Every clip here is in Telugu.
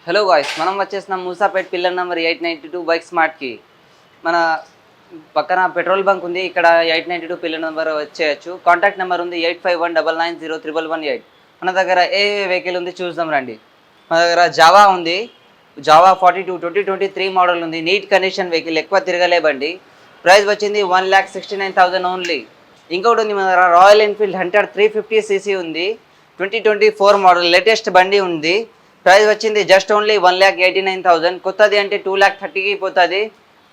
హలో గాయ్స్, మనం వచ్చేసిన మూసాపేట్ పిల్లర్ నెంబర్ 892 బైక్ స్మార్ట్కి. మన పక్కన పెట్రోల్ బంక్ ఉంది. ఇక్కడ 892 పిల్లర్ నెంబర్ వచ్చేయచ్చు. కాంటాక్ట్ నెంబర్ ఉంది 8519901118. మన దగ్గర ఏ వెహికల్ ఉంది చూద్దాం రండి. మన దగ్గర జావా ఉంది. జావా 42 2023 మోడల్ ఉంది. నీట్ కండిషన్ వెహికల్, ఎక్కువ తిరగలే బండి. ప్రైస్ వచ్చింది 1,69,000 ఓన్లీ. ఇంకొకటి ఉంది మన దగ్గర రాయల్ ఎన్ఫీల్డ్ హంటర్ 350cc ఉంది. 2024 మోడల్ లేటెస్ట్ బండి ఉంది. ప్రైస్ వచ్చింది జస్ట్ ఓన్లీ 1,89,000. కొత్తది అంటే 2,30,000కి పోతుంది.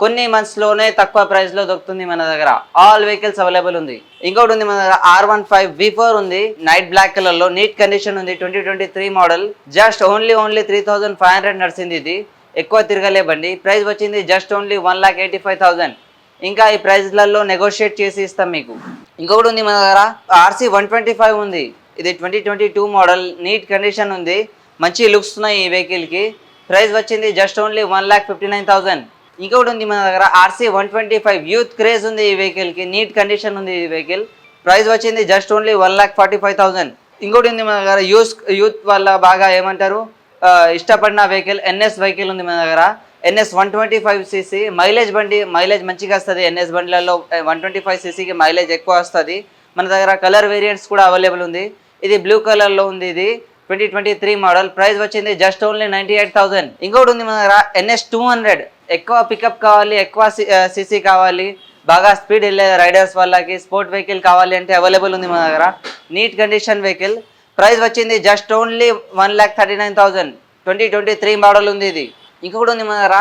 కొన్ని మంత్స్లోనే తక్కువ ప్రైస్లో దొరుకుతుంది మన దగ్గర. ఆల్ వెహికల్స్ అవైలబుల్ ఉంది. ఇంకోటి ఉంది మన దగ్గర R15 V4 ఉంది. నైట్ బ్లాక్ కలర్లో నీట్ కండిషన్ ఉంది. 2023 మోడల్. జస్ట్ ఓన్లీ 3,500 నడిచింది. ఇది ఎక్కువ తిరగలే బండి. ప్రైస్ వచ్చింది జస్ట్ ఓన్లీ 1,85,000. ఇంకా ఈ ప్రైస్లలో నెగోషియేట్ చేసి ఇస్తాం మీకు. ఇంకొకటి ఉంది మన దగ్గర RC 125 ఉంది. ఇది 2022 మోడల్. నీట్ కండిషన్ ఉంది. మంచి లుక్స్ ఉన్నాయి ఈ వెహికల్కి. ప్రైస్ వచ్చింది జస్ట్ ఓన్లీ 1,59,000. ఇంకొకటి ఉంది మన దగ్గర RC 125 యూత్ క్రేజ్ ఉంది ఈ వెహికల్కి. నీట్ కండిషన్ ఉంది ఈ వెహికల్. ప్రైస్ వచ్చింది జస్ట్ ఓన్లీ 1,45,000. ఇంకోటి ఉంది మన దగ్గర యూత్ వల్ల బాగా ఏమంటారు ఇష్టపడిన వెహికల్ NS వెహికల్ ఉంది మన దగ్గర. NS 125cc మైలేజ్ బండి. మైలేజ్ మంచిగా వస్తుంది. NS బండ్లలో 125cc మైలేజ్ ఎక్కువ వస్తుంది. మన దగ్గర కలర్ వేరియంట్స్ కూడా అవైలబుల్ ఉంది. ఇది బ్లూ కలర్లో ఉంది. ఇది 2023 మోడల్. ప్రైస్ వచ్చింది జస్ట్ ఓన్లీ 98,000. ఇంకోటి ఉంది మన దగ్గర NS 200. ఎక్కువ పికప్ కావాలి, ఎక్కువ సిసి కావాలి, బాగా స్పీడ్ వెళ్ళే రైడర్స్ వాళ్ళకి స్పోర్ట్ వెహికల్ కావాలి అంటే అవైలబుల్ ఉంది మన దగ్గర. Neat condition vehicle. ప్రైస్ వచ్చింది జస్ట్ ఓన్లీ 1,39,000. 2023 మోడల్ ఉంది ఇది. ఇంకొకటి ఉంది మన దగ్గర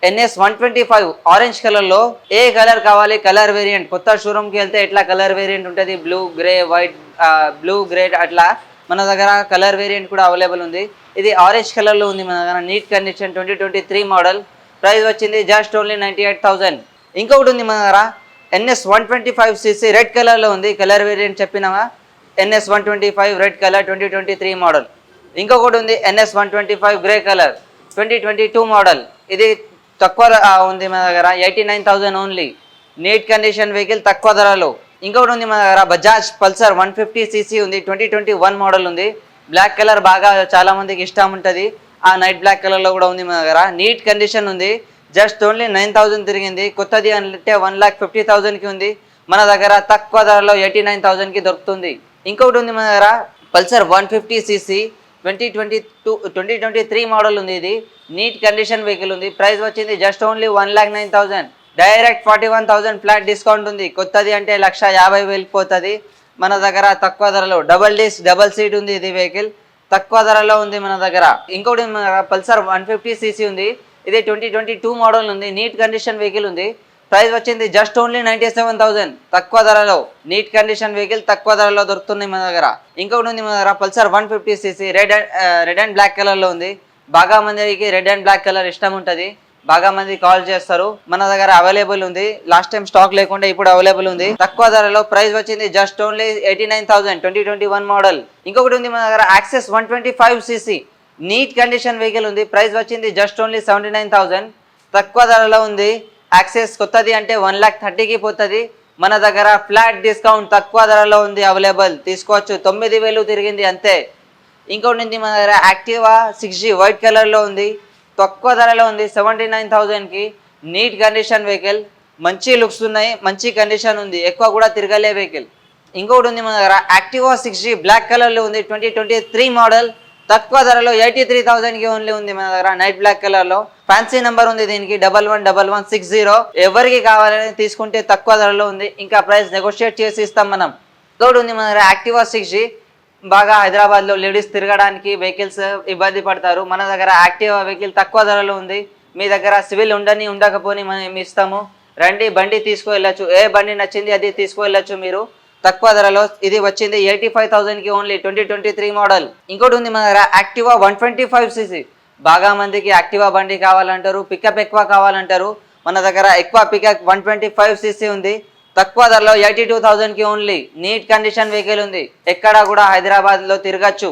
NS 125 ఆరెంజ్ కలర్లో. ఏ కలర్ కావాలి కలర్ వేరియంట్. కొత్త షోరూమ్కి వెళ్తే ఎట్లా కలర్ వేరియంట్ ఉంటుంది, blue grey white, blue grey అట్లా మన దగ్గర కలర్ వేరియంట్ కూడా అవైలబుల్ ఉంది. ఇది ఆరెంజ్ కలర్లో ఉంది మన దగ్గర. Neat condition 2023 model. ప్రైస్ వచ్చింది జస్ట్ ఓన్లీ 98,000. ఇంకొకటి ఉంది మన దగ్గర NS 125cc రెడ్ కలర్లో ఉంది. కలర్ వేరియంట్ చెప్పినామా, NS 125 రెడ్ కలర్ 2023 మోడల్. ఇంకొకటి ఉంది NS 125 గ్రే కలర్ 2022 మోడల్. ఇది తక్కువ ఉంది మన దగ్గర 89,000 ఓన్లీ. నీట్ కండిషన్ వెహికల్, తక్కువ ధరలో. ఇంకొకటి ఉంది మన దగ్గర బజాజ్ పల్సర్ 150cc ఉంది. 2021 మోడల్ ఉంది. బ్లాక్ కలర్ బాగా చాలా మందికి ఇష్టం ఉంటుంది. ఆ నైట్ బ్లాక్ కలర్లో కూడా ఉంది మన దగ్గర. నీట్ కండిషన్ ఉంది. జస్ట్ ఓన్లీ 9,000 తిరిగింది. కొత్తది అంటే 1,50,000కి ఉంది మన దగ్గర. తక్కువ ధరలో 89,000కి దొరుకుతుంది. ఇంకొకటి ఉంది మన దగ్గర పల్సర్ 150cc 2023 మోడల్ ఉంది. ఇది నీట్ కండిషన్ వెహికల్ ఉంది. ప్రైస్ వచ్చింది just only 1,09,000. Direct 41,000 flat discount ఉంది. కొత్తది అంటే 1,50,000 పోతుంది మన దగ్గర తక్కువ ధరలో. డబల్ సీట్ ఉంది ఇది వెహికల్. తక్కువ ధరలో ఉంది మన దగ్గర. ఇంకోటి మన దగ్గర పల్సర్ 150cc ఉంది. ఇది 2022 మోడల్ ఉంది. నీట్ కండిషన్ వెహికల్ ఉంది. ప్రైస్ వచ్చింది జస్ట్ ఓన్లీ 97,000. తక్కువ ధరలో నీట్ కండిషన్ వెహికల్ తక్కువ ధరలో దొరుకుతుంది మన దగ్గర. ఇంకొకటి ఉంది మన దగ్గర Pulsar 150cc red and black కలర్లో ఉంది. బాగా మందికి రెడ్ అండ్ బ్లాక్ కలర్ ఇష్టం ఉంటుంది. బాగా మంది కాల్ చేస్తారు. మన దగ్గర అవైలబుల్ ఉంది. లాస్ట్ టైం స్టాక్ లేకుండా ఇప్పుడు అవైలబుల్ ఉంది తక్కువ ధరలో. ప్రైస్ వచ్చింది జస్ట్ ఓన్లీ 89,000. 2021 మోడల్. ఇంకొకటి ఉంది మన దగ్గర Access 125cc neat condition vehicle ఉంది. ప్రైస్ వచ్చింది జస్ట్ ఓన్లీ 79,000. తక్కువ ధరలో ఉంది. యాక్సెస్ కొత్తది అంటే 1,30,000కి పోతుంది మన దగ్గర. ఫ్లాట్ డిస్కౌంట్ తక్కువ ధరలో ఉంది అవైలబుల్. తీసుకోవచ్చు. 9,000 తిరిగింది అంతే. ఇంకొకటి ఉంది మన దగ్గర యాక్టివా 6G వైట్ కలర్లో ఉంది. తక్కువ ధరలో ఉంది 79,000కి. Neat condition vehicle. మంచి లుక్స్ ఉన్నాయి, మంచి కండిషన్ ఉంది. ఎక్కువ కూడా తిరగలే వెహికల్. ఇంకొకటి ఉంది మన దగ్గర యాక్టివా 6G బ్లాక్ కలర్లో ఉంది. 2023 మోడల్. తక్కువ ధరలో 83,000కి ఓన్లీ ఉంది మన దగ్గర. నైట్ బ్లాక్ కలర్లో. ఫ్యాన్సీ నెంబర్ ఉంది దీనికి 111160. ఎవరికి కావాలని తీసుకుంటే తక్కువ ధరలో ఉంది. ఇంకా ప్రైస్ నెగోషియేట్ చేసి ఇస్తాం మనం. ఇంకొకటి ఉంది మన దగ్గర యాక్టివా 6G. బాగా హైదరాబాద్లో లేడీస్ తిరగడానికి వెహికల్స్ ఇబ్బంది పడతారు. మన దగ్గర యాక్టివా వెహికల్ తక్కువ ధరలో ఉంది. మీ దగ్గర సివిల్ ఉండకపోని మనం ఇస్తాము. రండి, బండి తీసుకువెళ్ళచ్చు. ఏ బండి నచ్చింది అది తీసుకువెళ్ళచ్చు మీరు తక్కువ ధరలో. ఇది వచ్చింది 85,000కి ఓన్లీ. 2023 మోడల్. ఇంకోటి ఉంది మన దగ్గర యాక్టివా 125cc. బాగా మందికి యాక్టివా బండి కావాలంటారు, పికప్ ఎక్కువ కావాలంటారు. మన దగ్గర ఎక్కువ పికప్ 125cc ఉంది. తక్కువ ధరలో 82,000కి ఓన్లీ. నీట్ కండిషన్ వెహికల్ ఉంది. ఎక్కడ కూడా హైదరాబాద్లో తిరగచ్చు.